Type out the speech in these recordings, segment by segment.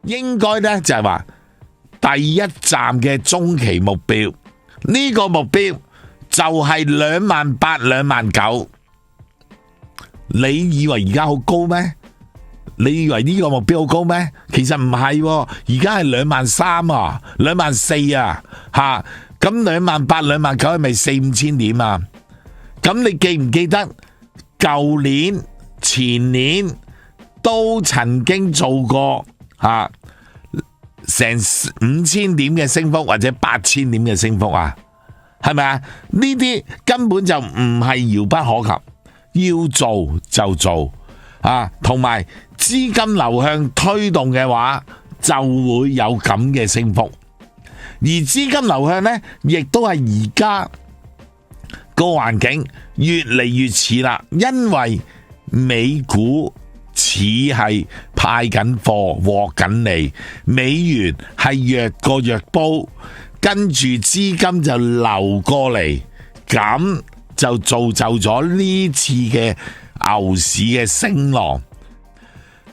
應該呢就係話第一站嘅中期目標，呢個目標就係28000、29000。你以為而家好高咩？你以為呢個目標好高咩？其實唔係喎，而家係23000啊，24000啊，吓，咁28000、29000係咪4-5千點啊？咁你記唔記得舊年、前年都曾經做過吓成5000點嘅升幅或者8000點嘅升幅啊？係咪啊？呢啲根本就唔係遙不可及。要做就做啊，同埋資金流向推動嘅話，就會有咁嘅升幅。而資金流向呢，亦都係而家個環境越嚟越似啦，因為美股似係派緊貨獲緊利，美元係弱過弱煲，跟住資金就流過嚟，咁就造就咗呢次嘅牛市嘅升浪，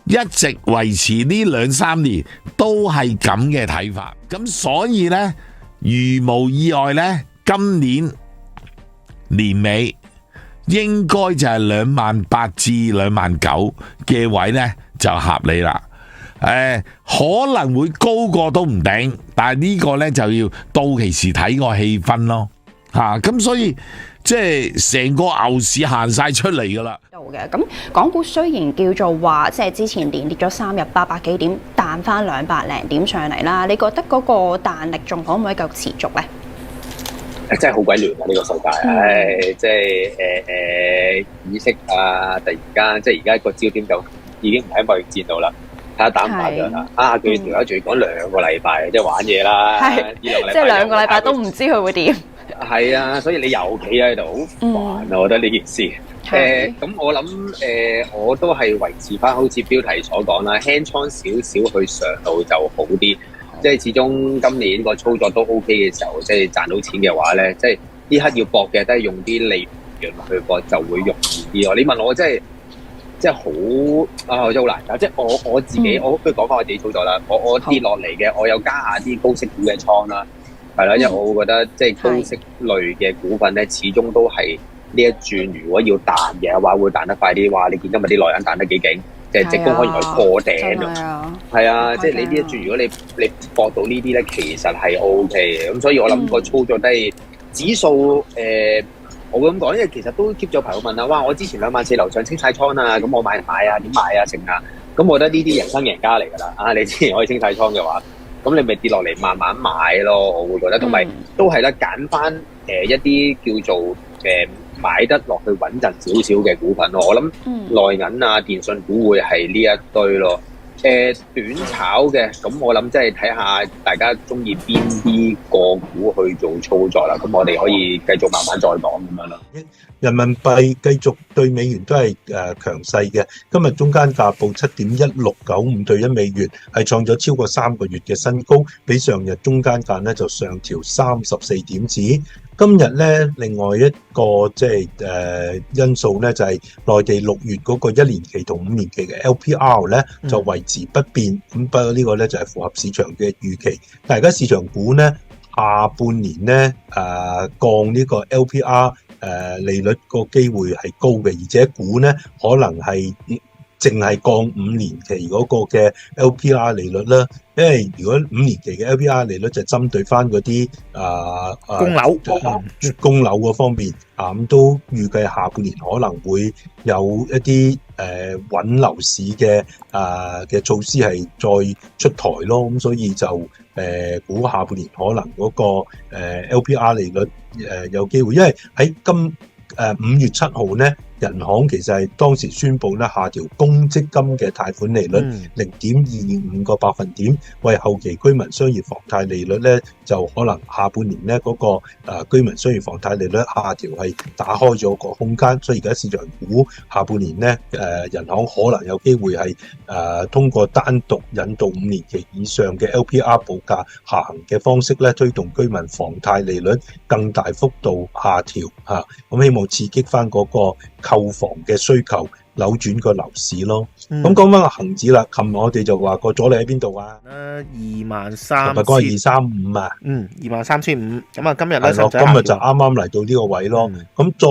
一直維持呢2-3年都係咁嘅睇法。咁所以呢，如無意外呢，今年年尾應該就係28000至29000嘅位呢就合理啦。可能會高過都唔定，但係呢個呢就要到期時睇個氣氛咯。咁所以即係成個牛市行晒出嚟噶啦。咁港股雖然叫做話，即係之前連跌咗3日800幾點，彈翻200零點上嚟啦。你覺得嗰個彈力仲可唔可以繼續持續咧？真係好鬼亂啊！呢個世界，即係意識啊，突然間即係而家個焦點就已經唔喺貿易戰度啦。睇下打唔打仗啦？佢條友仲要講2個禮拜，即係玩嘢啦。即係2個禮拜都唔知佢會點。係啊，所以你又企喺度，好煩啊！我覺得呢件事。咁我諗我都係維持翻好似標題所講啦，輕倉少少去上路就好啲。即係始終今年個操作都 OK 嘅時候，即係賺到錢嘅話咧，即係呢刻要搏嘅都係用啲利潤去搏，就會容易啲咯。你問我即係好真係好難㗎。即係我自己，我不如講翻我自己操作啦。我跌落嚟嘅，我有加下啲高息股嘅倉啦。係啦，因為我會覺得即係高息類嘅股份咧，始終都係呢一轉，如果要彈嘅話，會彈得快啲。哇！你見今日啲內銀彈得幾勁，即係直攻可以來破頂啊！係啊，即係你呢一轉，如果你搏到呢啲咧，其實係 O K 嘅。咁所以我諗個操作都係指數我會咁講，因為其實都 keep 咗朋友問啦，哇！我之前24000樓上清晒倉啊，咁我買唔買啊？點買啊？成啊！咁我覺得呢啲人生贏家嚟㗎啦。你之前可以清晒倉嘅話，咁你咪跌落嚟慢慢買咯，我會覺得，同埋都係啦，揀翻一啲叫做買得落去穩陣少少嘅股份咯。我諗內銀啊、電信股會係呢一堆咯。短炒嘅，咁我諗即係睇下大家中意邊啲個股去做操作啦。咁我哋可以繼續慢慢再講咁樣啦。人民幣繼續對美元都係強勢嘅，今日中間價報7.1695對1美元，係創咗超過3個月嘅新高，比上日中間價咧就上調34點子。今日咧，另外一個即係因素咧，就係內地6月嗰個1年期同5年期嘅 LPR 咧就維持不變，咁不過呢個咧就係符合市場嘅預期。但係而家市場估咧下半年咧降呢個 LPR 利率個機會係高嘅，而且估咧可能係淨係降5年期嗰個嘅 LPR 利率啦。因為如果5年期嘅 LPR 利率就針對翻嗰啲供樓嗰方面咁都預計下半年可能會有一啲穩樓市嘅措施係再出台咯。咁所以就估下半年可能嗰個LPR 利率有機會，因為喺5月7號咧，人行其實係當時宣布咧下調公積金嘅貸款利率0.25個百分點，為後期居民商業房貸利率咧就可能下半年咧嗰個居民商業房貸利率下調係打開咗個空間，所以而家市場估下半年咧人行可能有機會係通過單獨引導5年期以上嘅 LPR 報價下行嘅方式咧，推動居民房貸利率更大幅度下調咁希望刺激翻嗰個購房嘅需求，扭轉個樓市咯。咁講翻個恒指啦，琴日我哋就話個阻力喺邊度啊？23,000，琴日講係235啊，23,500。咁啊，今日咧今日就啱啱嚟到呢個位咯。咁再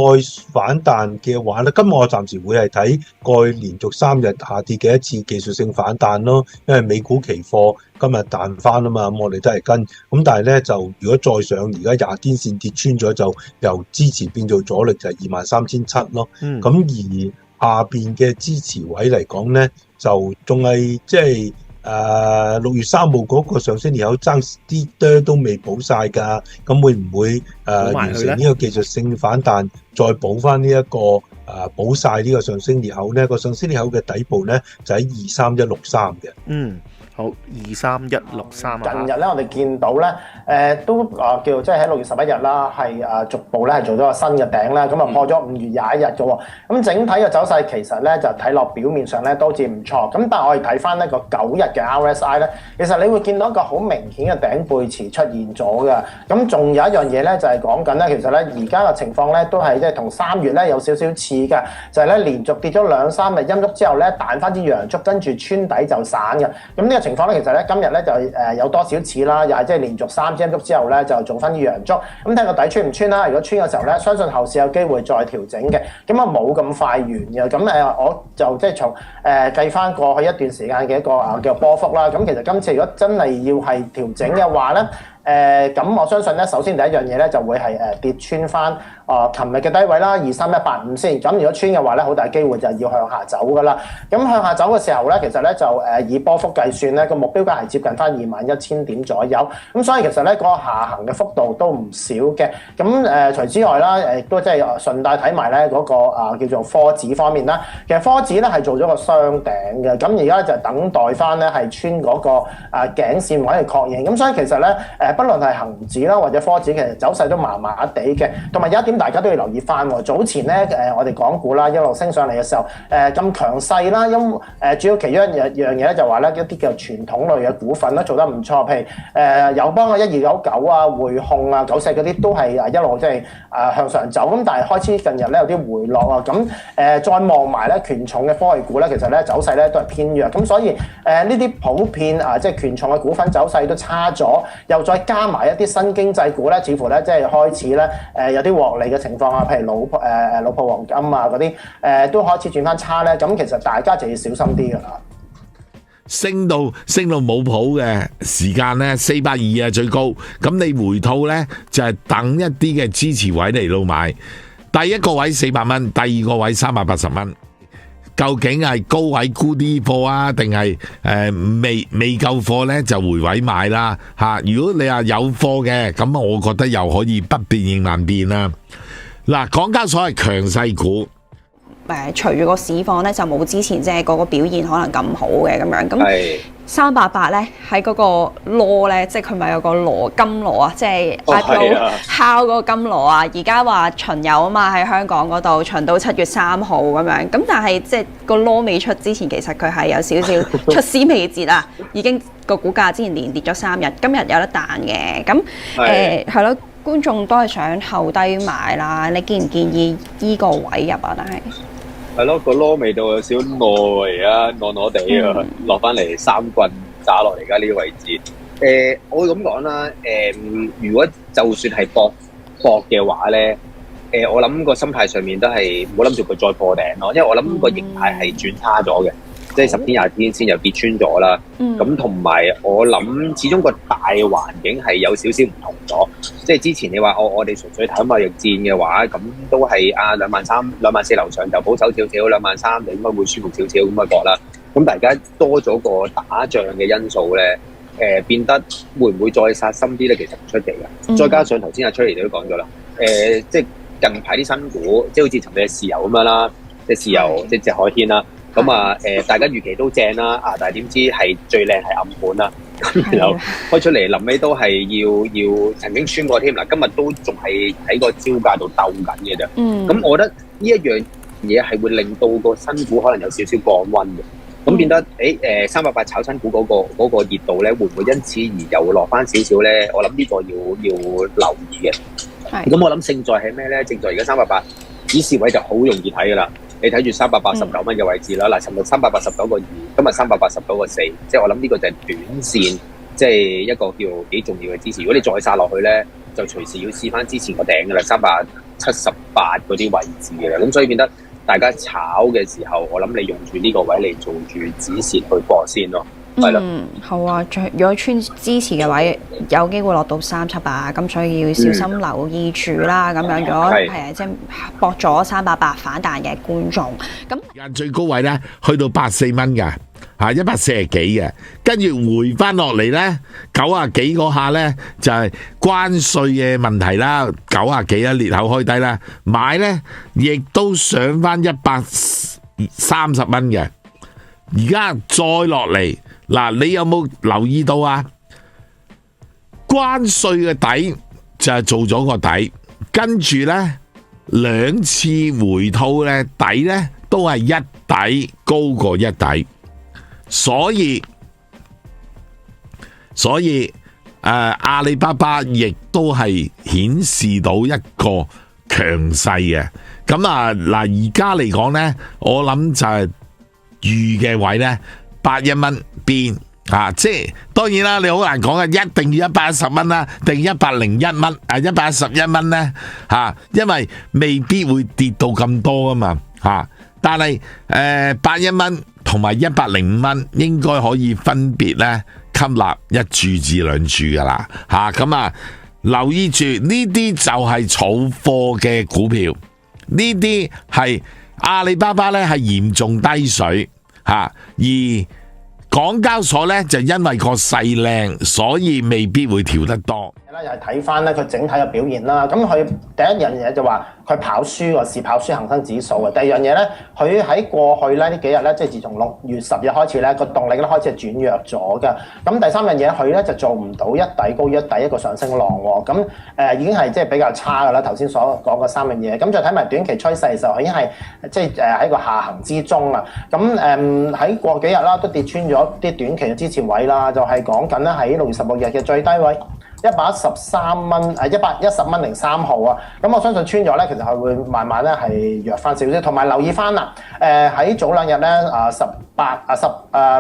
反彈嘅話咧，今日我暫時會係睇過去連續3日下跌嘅一次技術性反彈咯，因為美股期貨今日彈翻啊嘛，咁我哋都係跟。咁但係咧就如果再上而家20天線跌穿咗，就由支持變做阻力，就係23,700咯。咁而下邊嘅支持位嚟講咧，就仲係即係6月3號嗰個上升裂口爭啲多都未補晒㗎，咁會唔會完成呢個技術性反彈，再補翻呢一個補晒呢個上升裂口咧？個上升裂口嘅底部咧就喺23163嘅。好，23163啊！近日咧，我哋見到咧，都叫做即係喺6月11日啦，係逐步咧係做咗個新嘅頂啦，咁啊破咗5月21日嘅喎。咁整體嘅走勢其實咧就睇落表面上咧都好似唔錯，咁但係我哋睇翻呢個9日嘅 RSI 咧，其實你會見到一個好明顯嘅頂背馳出現咗嘅。咁仲有一樣嘢咧就係講緊咧，其實咧而家嘅情況咧都係即係同3月咧有少少似嘅，就係咧連續跌咗2-3日陰燭之後咧彈翻支陽燭，跟住穿底就散嘅。咁呢個情況咧，其實咧今日咧就有多少似啦，又係即係連續3支陰燭之後咧就做翻啲陽燭，咁睇個底穿唔穿啦？如果穿嘅時候咧，相信後市有機會再調整嘅，咁啊冇咁快完嘅。咁我就即係從計翻過去一段時間嘅一個叫波幅啦。咁其實今次如果真係要係調整嘅話咧，咁我相信咧，首先第一樣嘢咧就會係跌穿翻琴日嘅低位啦，23185先。咁如果穿嘅話咧，好大機會就要向下走噶啦。咁向下走嘅時候咧，其實咧就以波幅計算咧，個目標價係接近翻21,000點左右。咁所以其實咧個下行嘅幅度都唔少嘅。咁除之外啦，亦都即係順帶睇埋咧嗰個叫做科指方面啦。其實科指咧係做咗個雙頂嘅，咁而家就等待翻咧係穿嗰個頸線位嚟確認。咁所以其實咧不論係恒指啦或者科指，其實走勢都麻麻地嘅。同埋有一點大家都要留意翻喎，早前咧我哋港股啦一路升上嚟嘅時候，咁強勢啦，因主要其中一樣嘢咧就話咧一啲叫傳統類嘅股份咧做得唔錯，譬如友邦啊、1299啊、匯控啊、94嗰啲都係一路即係向上走。咁但係開始近日咧有啲回落啊，咁再望埋咧權重嘅科技股咧，其實咧走勢咧都係偏弱。咁所以呢啲普遍即係權重嘅股份走勢都差咗，又再加埋一啲新經濟股咧，似乎咧即係開始咧有啲獲利嘅情況啊，譬如老鋪黃金啊嗰啲都開始轉翻差咧，咁其實大家就要小心啲噶啦。升到冇譜嘅時間咧，420啊最高，咁你回吐咧就係等一啲嘅支持位嚟到買，第一個位400蚊，第二個位380蚊。究竟係高位沽啲貨啊，定係未夠貨呢？就回位買啦嚇。如果你話有貨嘅，咁我覺得又可以不變應萬變啦。嗱，港交所係強勢股。隨住個市況咧，就冇之前即係嗰個表現可能咁好嘅咁樣。咁388咧喺嗰個螺咧，即係佢咪有個螺金螺啊，即係 IPO 敲嗰個金螺啊。而家話巡遊啊嘛，喺香港嗰度巡到7月3號咁樣。咁但係即係個螺未出之前，其實佢係有少少出師未捷啊。已經個股價之前連跌咗3日，今日有得彈嘅。咁係咯，觀眾都係想後低買啦。你建唔建議依個位入啊？但係係咯，個螺味道有少餓，而家餓地啊，落翻嚟3棍打落嚟，而家呢個位置。我會咁講啦。如果就算係搏嘅話咧，我諗個心態上面都係唔好諗住佢再破頂咯，因為我諗個形態係轉差咗嘅，即係10天、20天先又跌穿咗啦。咁同埋我諗，始終個大環境係有少少唔同咗。即係之前你話我哋純粹睇貿易戰嘅話，咁都係23,000、24,000樓上就保守少少，23,000就應該會舒服少少咁嘅覺啦。咁大家多咗個打仗嘅因素咧，變得會唔會再殺深啲咧？其實唔出奇嘅。再加上頭先阿 Cherry 都講咗啦，即係近排啲新股，即係好似尋日嘅豉油咁樣啦，即係豉油即係隻海鮮啦。咁大家預期都正啦，但係點知係最靚係暗盤啦。咁然後開出嚟，臨尾都係要曾經穿過添嗱，今日都仲係喺個招價度鬥緊嘅啫。咁我覺得呢一樣嘢係會令到個新股可能有少少降溫嘅。咁變得388炒新股嗰個熱度咧，會唔會因此而又落翻少少咧？我諗呢個要留意嘅。咁我諗勝在係咩咧？勝在而家388指示位就好容易睇噶啦。你睇住389蚊嘅位置啦。嗱，尋日389個2，今日389個4，即係我諗呢個就係短線，即係一個叫幾重要嘅支持。如果你再殺落去咧，就隨時要試翻之前個頂㗎啦，378嗰啲位置嘅啦。咁所以變得大家炒嘅時候，我諗你用住呢個位嚟做住止蝕去搏先咯。係啦，好啊！如果穿支持嘅位，有機會落到378，咁所以要小心留意住啦。咁樣如果係即係搏咗388反彈嘅觀眾，咁最高位咧去到84蚊㗎，嚇140幾嘅，跟住回翻落嚟咧90幾嗰下咧就係關稅嘅問題啦，90幾啦裂口開低啦，買咧亦都上翻130蚊嘅，而家再落嚟。嗱，你有冇留意到啊？關稅嘅底就係做咗個底，跟住呢兩次回吐呢底呢都係一底高過一底，所以阿里巴巴亦都係顯示到一個強勢嘅。咁啊嗱，而家嚟講呢，我諗就係預嘅位呢。81蚊邊啊！即係當然啦，你好難講嘅，一定要110蚊啦，定101蚊111蚊咧嚇，因為未必會跌到咁多啊嘛嚇。但係81蚊同埋105蚊應該可以分別咧吸納一注至兩注噶啦嚇。咁啊，留意住呢啲就係儲貨嘅股票，呢啲係阿里巴巴咧係嚴重低水。而港交所咧就因為個勢靚，所以未必會調得多。又係睇翻咧佢整體嘅表現啦。咁佢第一樣嘢就話佢跑輸個市，跑輸恒生指數嘅。第二樣嘢咧，佢喺過去咧呢幾日咧，即係自從6月10日開始咧，個動力咧開始係轉弱咗嘅。咁第三樣嘢，佢咧就做唔到一底高於一底一個上升浪喎。咁已經係即係比較差㗎啦。頭先所講嘅三樣嘢，咁再睇埋短期趨勢嘅時候，佢已經係即係喺個下行之中啦。咁喺過幾日啦，都跌穿咗啲短期嘅支持位啦，就係講緊咧喺6月16日嘅最低位。113蚊110蚊0.3號啊！咁我相信穿咗咧，其實係會慢慢咧係弱翻少少，同埋留意翻啦。喺早兩日咧6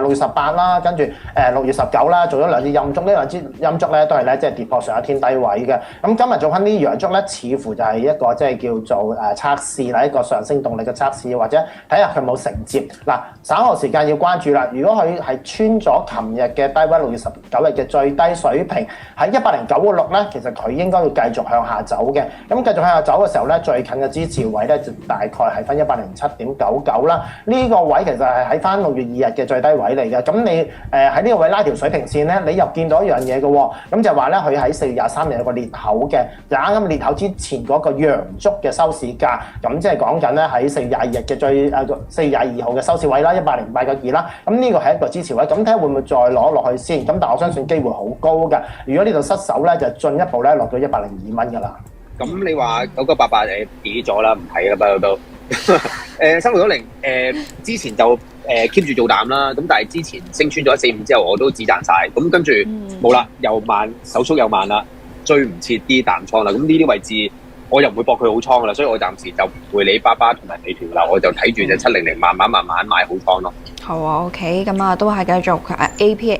月18啦，跟住6月19啦，做咗兩支陰燭，呢兩支陰燭咧都係咧即係跌破上一天低位嘅。咁今日做翻啲陽燭咧，似乎就係一個即係叫做測試啦，一個上升動力嘅測試，或者睇下佢冇承接。嗱，稍後時間要關注啦。如果佢係穿咗琴日嘅低位6月19日嘅最低水平喺109.6咧，其實佢應該要繼續向下走嘅。咁繼續向下走嘅時候咧，最近嘅支持位咧就大概係翻107.99啦。呢個位其實係喺翻6月2日嘅最低位嚟嘅。咁你喺呢個位拉條水平線咧，你又見到一樣嘢嘅喎。咁就話咧，佢喺4月23日有個裂口嘅，就啱啱裂口之前嗰個陽燭嘅收市價。咁即係講緊咧喺4月22日嘅4月22號嘅收市位啦，108.82啦。咁呢個係一個支持位。咁睇下會唔會再攞落去先？咁但我相信機會好高㗎。如果呢度失手咧，就進一步咧落到102蚊㗎啦。咁你話9988跌咗啦，唔睇啦，不過都3610之前就keep 住做淡啦。咁但係之前升穿咗145之後，我都止賺晒。咁跟住冇啦，又慢，手速又慢啦，追唔切啲淡倉啦。咁呢啲位置我又唔會搏佢好倉㗎啦，所以我暫時就唔會理巴巴同埋美團啦，我就睇住隻700慢慢買好倉咯。好啊 ，OK， 咁啊都係繼續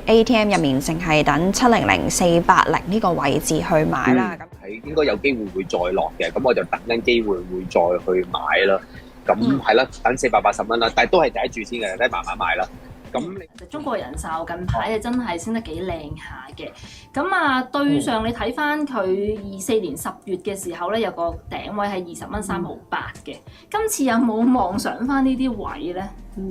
ATM 入面，淨係等700480呢個位置去買啦。係應該有機會會再落嘅，咁我就等緊機會會再去買啦。咁係啦，等480蚊啦，但係都係第一注先嘅，等慢慢買啦。咁中國人壽近排真係升得幾靚下嘅。咁啊，對上你睇翻佢24年10月嘅時候咧，有個頂位係20蚊3毫8嘅。今次有冇望上翻呢啲位咧？其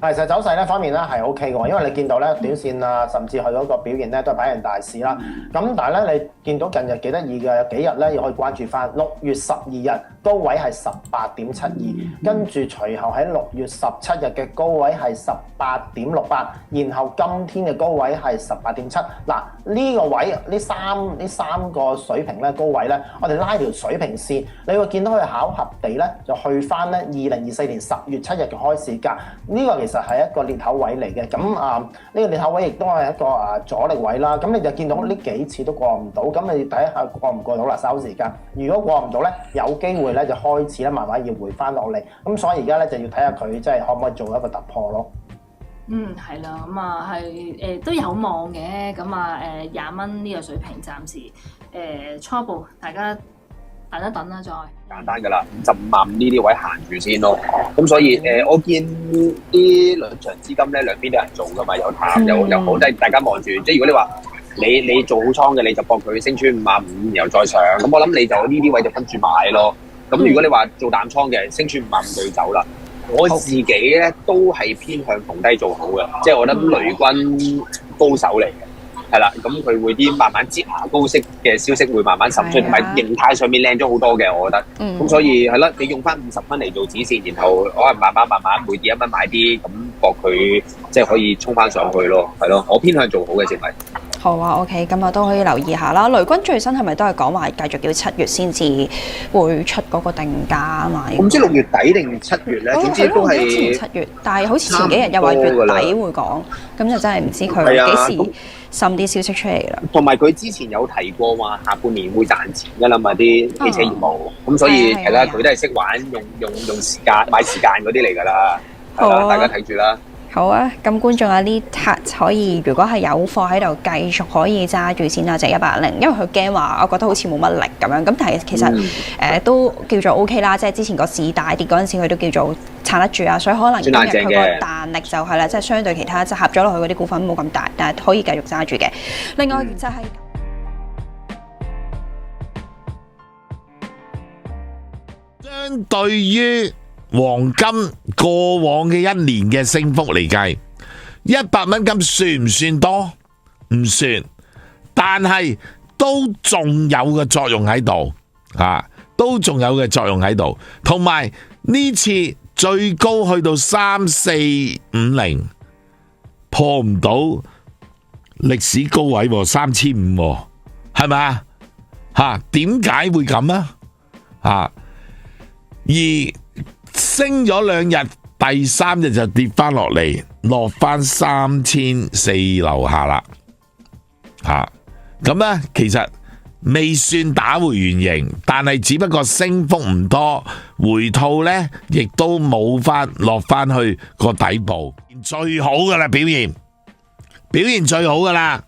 實走勢咧方面咧係 O K 嘅喎，因為你見到咧短線啊，甚至佢嗰個表現咧都係擺人大市啦。咁但係咧你見到近日幾得意嘅，有幾日咧又可以關注翻6月12日高位係18.72，跟住隨後喺6月17日嘅高位係18.68，然後今天嘅高位係18.7。嗱，呢個位呢三個水平咧高位咧，我哋拉條水平線，你會見到佢巧合地咧就去翻咧2024年10月7日嘅開市價。呢個其實係一個裂口位嚟嘅，咁呢個裂口位亦都係一個阻力位啦。咁你就見到呢幾次都過唔到，咁你睇下過唔過到啦？稍時間，如果過唔到咧，有機會咧就開始咧慢慢要回翻落嚟。咁所以而家咧就要睇下佢即係可唔可以做一個突破咯。係啦，咁啊係都有望嘅，咁啊20蚊呢個水平暫時初步大家等一等啦，再簡單㗎啦，55萬呢啲位行住先咯。咁所以我見啲兩場資金咧兩邊都有人做㗎嘛，有淡又好，即係大家望住。即係如果你話你做好倉嘅，你就搏佢升穿55，然後再上。咁我諗你就呢啲位就跟住買咯。咁如果你話做淡倉嘅，升穿55就要走啦。我自己咧都係偏向逢低做好嘅，即係我覺得雷軍高手嚟嘅，係啦，咁佢會啲慢慢擠牙膏式嘅消息會慢慢滲出，同埋形態上面靚咗好多嘅，我覺得。咁所以係啦，你用翻50蚊嚟做止蝕，然後可能慢慢每跌1蚊買啲，咁搏佢即係可以衝翻上去咯，係咯，我偏向做好嘅淨係。好啊 ，OK， 咁啊都可以留意下啦。雷軍最新係咪都係講話繼續要7月先至會出嗰個定價啊嘛？我唔知6月底定7月咧，總之都係前7月，但係好似前幾日又話月底會講，咁就真係唔知佢幾時滲啲消息出嚟啦。同埋佢之前有提過話下半年會賺錢㗎啦嘛，啲汽車業務，咁所以係啦，佢都係識玩，用時間買時間嗰啲嚟㗎啦，係啦，大家睇住啦。好啊，咁觀眾啊呢 part 可以，如果係有貨喺度，繼續可以揸住先啦，就110，因為佢驚話，我覺得好似冇乜力咁樣。咁但係其實都叫做 OK 啦，即係之前個市大跌嗰陣時，佢都叫做撐得住啊。所以可能今日佢個彈力就係啦，即係相對其他即係合咗落去嗰啲股份冇咁大，但係可以繼續揸住嘅。另外就係相對於黃金過往嘅1年嘅升幅嚟計，100蚊金算唔算多？唔算，但係都仲有嘅作用喺度，都仲有嘅作用喺度。同埋呢次最高去到3450，破唔到歷史高位3500，係咪啊？點解會咁啊？而升咗2日，第3日就跌翻落嚟，落翻3400樓下啦。咁咧其實未算打回原形，但係只不過升幅唔多，回吐呢亦都冇翻落翻去個底部，最好噶啦表現最好噶啦。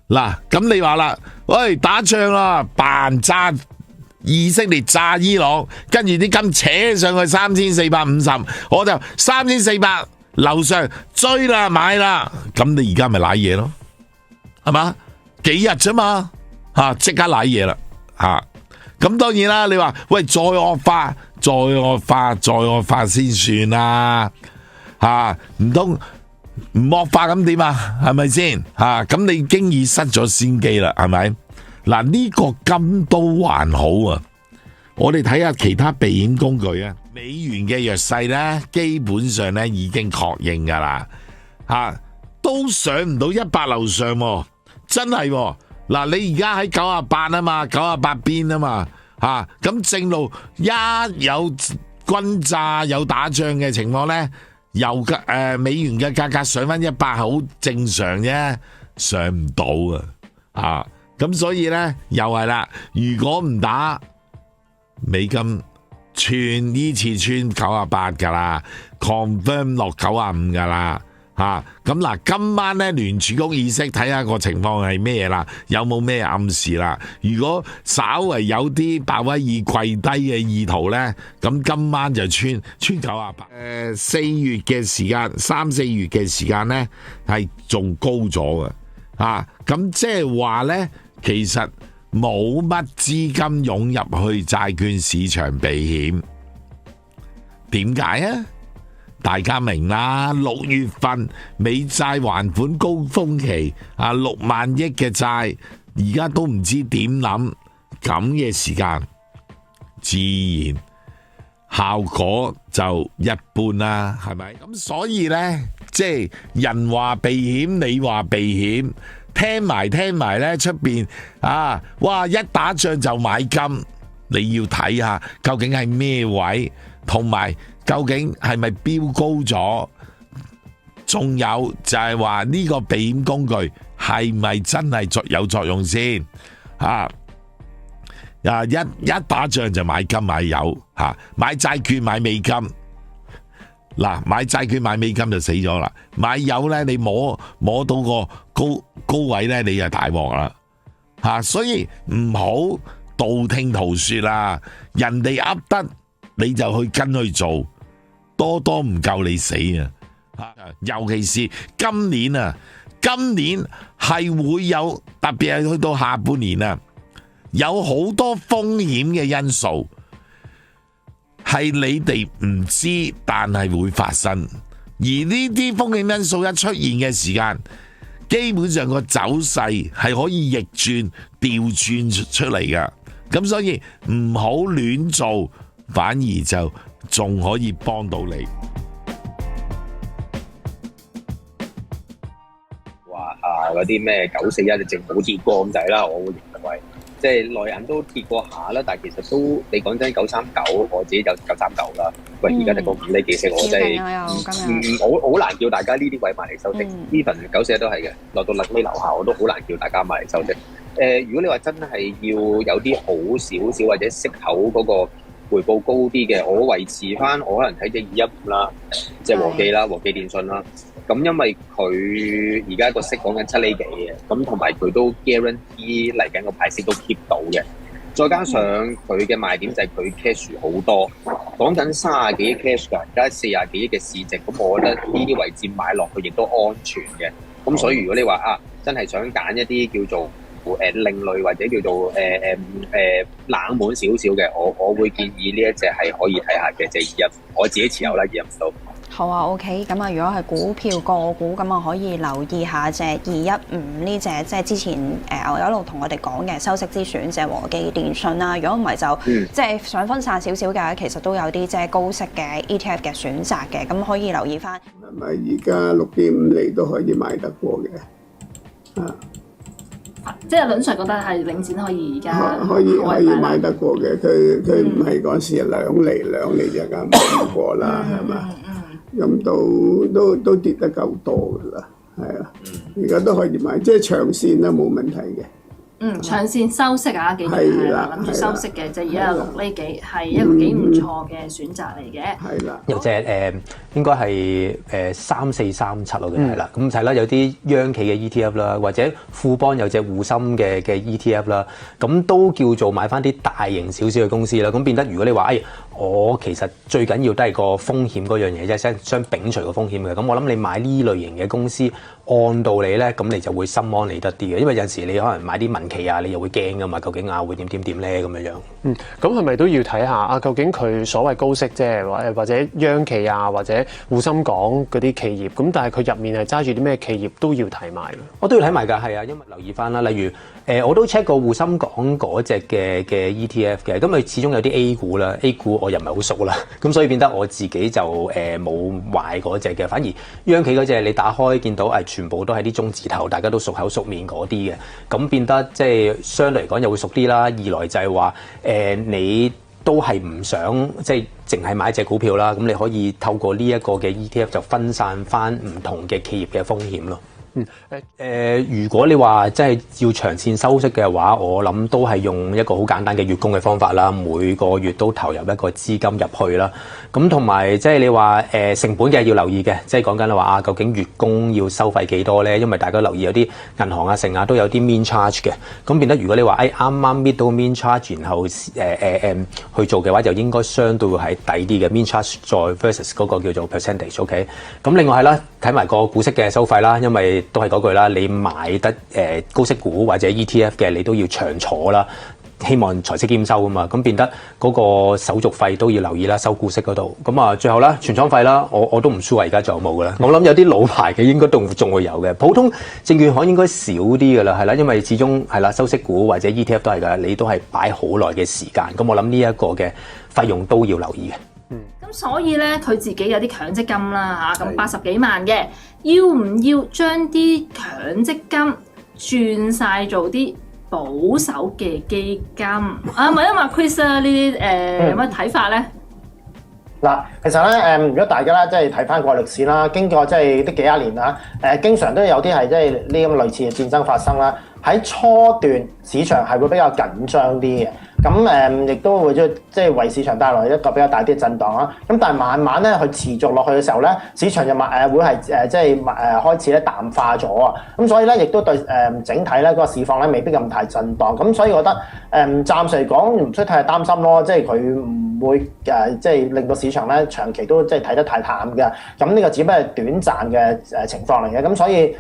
嗱，咁你話啦，喂，打仗啦，扮揸以色列炸伊朗，跟住啲金扯上去3450，我就3400樓上追啦買啦，咁你而家咪瀨嘢咯，係嘛？幾日啫嘛，即刻瀨嘢啦，咁當然啦，你話喂再惡化先算啦，唔通唔惡化咁點啊？係咪先？咁你已經已失咗先機啦，係咪？嗱，呢個金都還好啊，我哋睇下其他避險工具啊。美元嘅弱勢呢，基本上呢已經確認噶啦，都上唔到100樓上喎，真係喎。嗱，你而家喺98啊嘛，98邊啊嘛，咁正路一有軍炸有打仗嘅情況呢，美元嘅價格上翻100好正常啫，上唔到啊。咁所以呢，又係啦，如果唔打美金呢次穿98噶啦 ，confirm 落95噶啦，咁嗱，今晚呢聯儲局議息睇下個情況係咩啦，有冇咩暗示啦？如果稍為有啲鮑威爾跪低嘅意圖呢，咁今晚就穿98。4月嘅時間，3、4月嘅時間呢係仲高咗嘅。咁即係話呢，其實冇乜資金湧入去債券市場避險，點解啊？大家明啦，6月份美債還款高峰期，6萬億嘅債，而家都唔知點諗，咁嘅時間，自然效果就一般啦，係咪？咁所以呢，即係人話避險，你話避險，聽埋呢出邊哇！一打仗就買金，你要睇下究竟係咩位，同埋究竟係咪飆高咗？仲有就係話呢個避險工具係咪真係有作用先？一打仗就買金買油嚇，買債券買美金。嗱，買債券買美金就死咗啦，買油咧你摸到個高位咧，你就大鑊啦嚇，所以唔好道聽途說啦，人哋噏得你就去跟去做，多唔夠你死啊！尤其是今年啊，今年係會有，特別係去到下半年啊，有好多風險嘅因素。係你哋唔知，但係會發生。而呢啲風險因素一出現嘅時間，基本上個走勢係可以逆轉、調轉出嚟噶。咁所以唔好亂做，反而就仲可以幫到你。話嗰啲咩941就淨冇跌過咁滯啦，我會認為。即係內銀都跌過下啦，但係其實都你講真939，我自己就939啦。喂，而家就個5厘幾息，我真係好難叫大家呢啲位買嚟收息。Even 941都係嘅，落到6厘樓下我都好難叫大家買嚟收息。如果你話真係要有啲好少少或者息口嗰個回報高啲嘅，我維持翻我可能睇隻215啦，即係和記啦，和記電訊啦。咁因為佢而家個息講緊7厘幾嘅，咁同埋佢都 guarantee 嚟緊個派息都 keep 到嘅，再加上佢嘅賣點就係佢 cash 好多，講緊30幾億 cash 㗎，而家40幾億嘅市值，咁我覺得呢啲位置買落去亦都安全嘅。咁所以如果你話真係想揀一啲叫做另類或者叫做冷門少少嘅，我會建議呢一隻係可以睇下嘅，即係215，我自己持有啦，215都。好啊 ，OK， 咁啊，如果係股票個股咁啊，可以留意下隻215呢隻，即係之前我一路同我哋講嘅收息之選，隻和記電訊啦。如果唔係就即係想分散少少嘅，其實都有啲即係高息嘅 ETF 嘅選擇嘅，咁可以留意翻。係咪而家6.5厘都可以買得過嘅？即係倫 Sir 覺得係領展可以而家可以買得過嘅，佢唔係嗰時2厘就梗買唔過啦，係嘛？咁都跌得夠多㗎啦，係啊，而家都可以買，即係長線啦，冇問題嘅。長線收息啊，幾年係啦，諗住收息嘅，就而家6厘幾，係一個幾唔錯嘅選擇嚟嘅。係啦，有隻應該係3437咯，係啦，咁係啦，有啲央企嘅 ETF 啦，或者富邦有隻滬深嘅 ETF 啦，咁都叫做買翻啲大型少少嘅公司啦，咁變得如果你話我其實最緊要都係個風險嗰樣嘢啫，想摒除個風險嘅。咁我諗你買呢類型嘅公司，按道理咧，咁你就會心安理得啲嘅。因為有陣時你可能買啲民企啊，你又會驚噶嘛，究竟會點咧咁樣樣。咁係咪都要睇下究竟佢所謂高息即係或者央企啊，或者滬深港嗰啲企業，咁但係佢入面係揸住啲咩企業都要睇埋咯。我都要睇埋㗎，係啊，因為留意翻啦，例如我都 check 過滬深港嗰隻嘅 ETF 嘅，咁佢始終有啲 A 股啦 ，A 股我又唔係好熟啦，咁所以變得我自己就冇買嗰隻嘅，反而央企嗰隻你打開見到全部都係啲中字頭，大家都熟口熟面嗰啲嘅，咁變得即係相對嚟講又會熟啲啦。二來就係話你都係唔想即係淨係買隻股票啦，咁你可以透過呢一個嘅 ETF 就分散翻唔同嘅企業嘅風險咯。如果你話真係要長線收息嘅話，我諗都係用一個好簡單嘅月供嘅方法啦，每個月都投入一個資金入去啦。咁同埋即係你話成本嘅要留意嘅，即係講緊你話究竟月供要收費幾多咧？因為大家留意有啲銀行啊、成啊都有啲 mean charge 嘅，咁變得如果你話啱啱 meet 到 mean charge， 然後去做嘅話，就應該相對係抵啲嘅 mean charge 再 versus 嗰個叫做 percentage，OK？咁另外係啦，睇埋個股息嘅收費啦，因為都係嗰句啦，你買得高息股或者 ETF 嘅，你都要長坐啦，希望財息兼收啊嘛，咁變得嗰個手續費都要留意啦，收股息嗰度。咁啊，最後啦，存倉費啦，我都唔 sure 而家仲有冇噶啦。我諗有啲老牌嘅應該都仲會有嘅，普通證券行應該少啲噶啦，係啦，因為始終係啦，收息股或者 ETF 都係噶，你都係擺好耐嘅時間。咁我諗呢一個嘅費用都要留意嘅。咁所以咧，佢自己有啲強積金啦嚇，咁80幾萬嘅，要唔要將啲強積金轉晒做啲保守嘅基金？問一問 Chris 啊，呢啲有乜睇法咧？嗱，其實咧如果大家咧即係睇翻個歷史啦，經過即係呢幾廿年啦，經常都有啲係即係呢咁類似嘅戰爭發生啦。喺初段市場係會比較緊張啲嘅，咁亦都會即係為市場帶來一個比較大啲嘅震盪啦。咁但係慢慢咧佢持續落去嘅時候咧，市場就會係即係開始咧淡化咗啊。咁所以咧亦都對整體咧嗰個市況咧未必咁大震盪。咁所以我覺得暫時嚟講唔需要太擔心咯，即係佢唔會即係令到市場咧長期都即係睇得太淡嘅。咁呢個只不過係短暫嘅情況嚟嘅。咁所以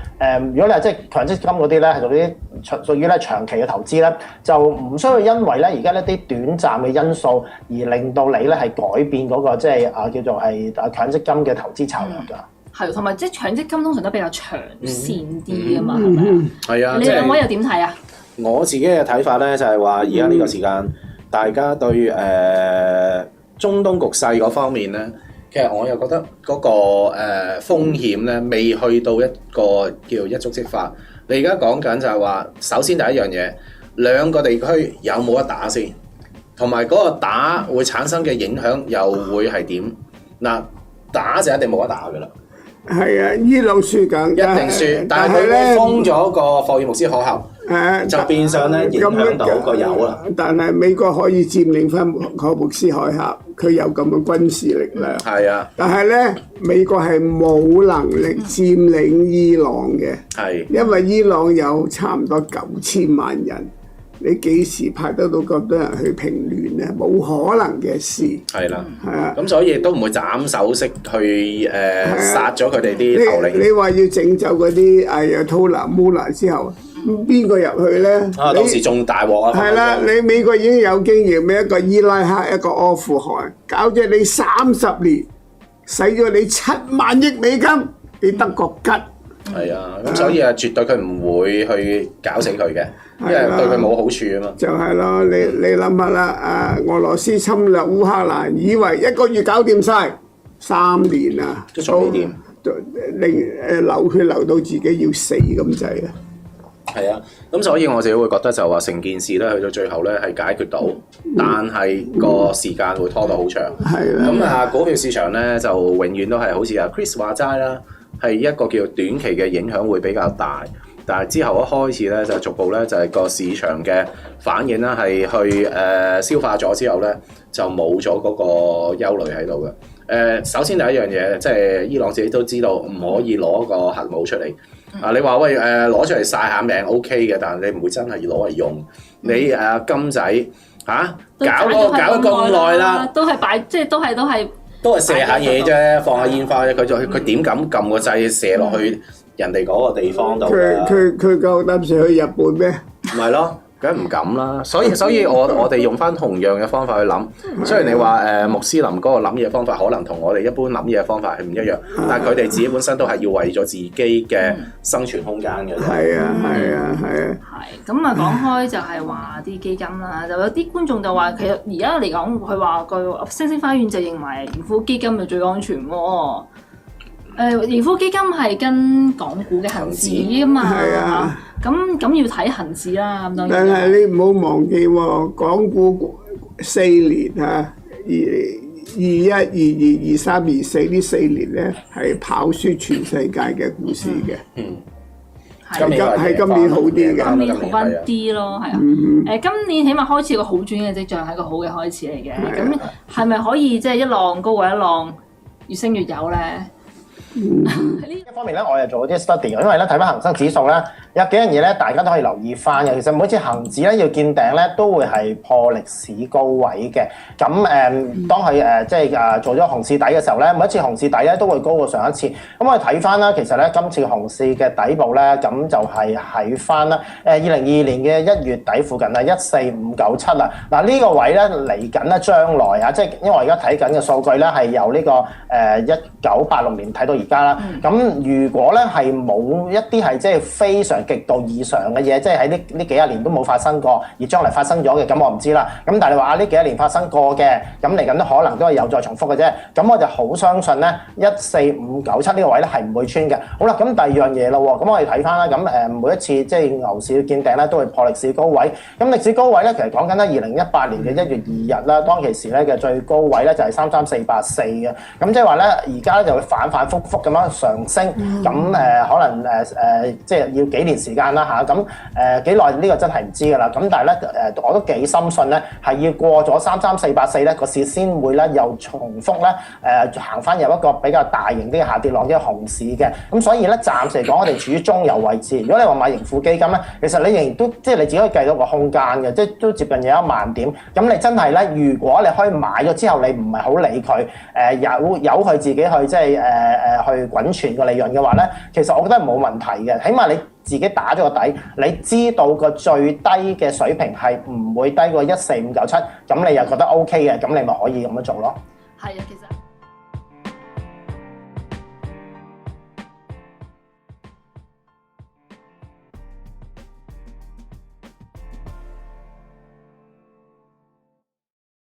如果你係即係強積金嗰啲咧係屬於咧長期嘅投資咧，就唔需要因為咧而家呢啲短暫嘅因素而令到你咧係改變嗰個即係叫做係強積金嘅投資策略㗎。係，同埋即係強積金通常都比較長線啲啊嘛，係咪啊？係啊，你兩位又點睇啊？我自己嘅睇法咧就係話，而家呢個時間，大家對中東局勢嗰方面咧，其實我又覺得嗰個風險咧未去到一個叫一觸即發。你而家講緊就係話，首先第一樣嘢，兩個地區有冇得打先，同埋嗰個打會產生嘅影響又會係點？嗱，打就一定冇得打㗎啦。係啊，伊朗輸緊，一定輸，但係佢咧封咗個霍爾木斯海峽，就變相咧影響到個油啦。但係美國可以佔領翻霍爾木斯海峽，佢有咁嘅軍事力量。係啊，但係咧美國係冇能力佔領伊朗嘅，係，因為伊朗有差唔多9000萬人。你幾時派得到咁多人去平亂咧？冇可能嘅事。係啦，係啊，咁所以亦都唔會斬首式去殺咗佢哋啲頭領。你話要整走嗰啲Ayatollah Mullah之後，邊個入去咧？到時仲大鑊啊！係啦，你美國已經有經驗，咩一個伊拉克，一個阿富汗，搞咗你30年，使咗你7萬億美金，你得個吉。係啊，咁所以絕對佢唔會去搞死佢嘅，因為對佢冇好處啊嘛。就係咯，你諗下啦，俄羅斯侵略烏克蘭，以為1個月搞掂晒，3年啊，都仲未掂，令流血流到自己要死咁滯啊！係啊，咁所以我自己會覺得就話成件事咧去到最後咧係解決到，但係個時間會拖到好長。係啦，咁股票市場咧就永遠都係好似阿 Chris 話齋啦。係一個叫短期嘅影響會比較大，但係之後一開始咧就逐步咧就係個市場嘅反應啦，係去消化咗之後咧就冇咗嗰個憂慮喺度嘅。首先第一樣嘢，即係伊朗自己都知道唔可以攞個核武出嚟。你話喂攞出嚟晒下命 OK 嘅，但係你唔會真係攞嚟用。你金仔嚇搞咗咁耐啦，都係擺即係都係。都係射下嘢啫，放下煙花啫。佢點敢撳個掣射落去人哋嗰個地方度？佢夠膽射去日本咩？唔係咯，梗係唔敢啦。所以我哋用翻同樣嘅方法去諗。雖然你話穆斯林嗰個諗嘢方法可能同我哋一般諗嘢嘅方法係唔一樣，但係佢哋自己本身都係要為咗自己嘅生存空間嘅。係啊。係咁啊，講開就係話啲基金啦，就有啲觀眾就話其實而家嚟講，佢話個星星花園就認為盈富基金就最安全喎。盈富基金係跟港股嘅恒指啊嘛，咁要睇恒指啦。咁當然。但係你唔好忘記喎，港股4年啊，21、22、23、24呢4年咧係跑輸全世界嘅股市嘅。今年好啲嘅，今年好翻啲咯，係啊。今年起碼開始個好轉嘅跡象係個好嘅開始嚟嘅。咁係咪可以即係一浪高過一浪，越升越有咧？呢一方面咧，我又做咗啲 study，因為咧睇翻恒生指數咧，有幾樣嘢咧，大家都可以留意翻嘅。其實每次恒指咧要見頂咧，都會係破歷史高位嘅。咁當佢即係做咗熊市底嘅時候咧，每一次熊市底咧都會高過上一次。咁我哋睇翻啦，其實咧今次熊市嘅底部咧，咁就係喺翻啦2022年嘅1月底附近啊，14597啊。嗱呢個位咧嚟緊咧將來啊，即係因為我而家睇緊嘅數據咧係由呢個1986年睇到而家啦。咁如果咧係冇一啲係即係非常極度異常嘅嘢，即係喺呢幾十年都冇發生過，而將來發生咗嘅，咁我唔知啦。咁但係你話呢幾十年發生過嘅，咁嚟緊都可能都係有再重複嘅啫。咁我就好相信咧14597呢個位咧係唔會穿嘅。好啦，咁第二樣嘢咯喎，咁我哋睇翻啦，咁每一次即係牛市見頂咧都會破歷史高位。咁歷史高位咧其實講緊咧2018年嘅1月2日啦，當其時咧嘅最高位咧就係33484嘅。咁即係話咧而家咧就會反反覆覆咁樣上升。咁可能即係要幾年時間啦嚇。咁幾耐呢個真係唔知㗎啦。咁但係咧我都幾深信咧係要過咗33484咧個市先會咧又重複咧行翻入一個比較大型啲嘅下跌浪，即係熊市嘅。咁所以咧暫時嚟講，我哋處於中游位置。如果你話買盈富基金咧，其實你仍然都即係你自己可以計到個空間嘅，即係都接近有1萬點。咁你真係咧，如果你可以買咗之後，你唔係好理佢，由佢自己去即係去滾存個利潤嘅話咧，其實我覺得冇問題嘅。起碼你自己打咗個底，你知道個最低嘅水平係唔會低過14597，咁你又覺得 OK 嘅，咁你咪可以咁樣做咯。係啊，其實。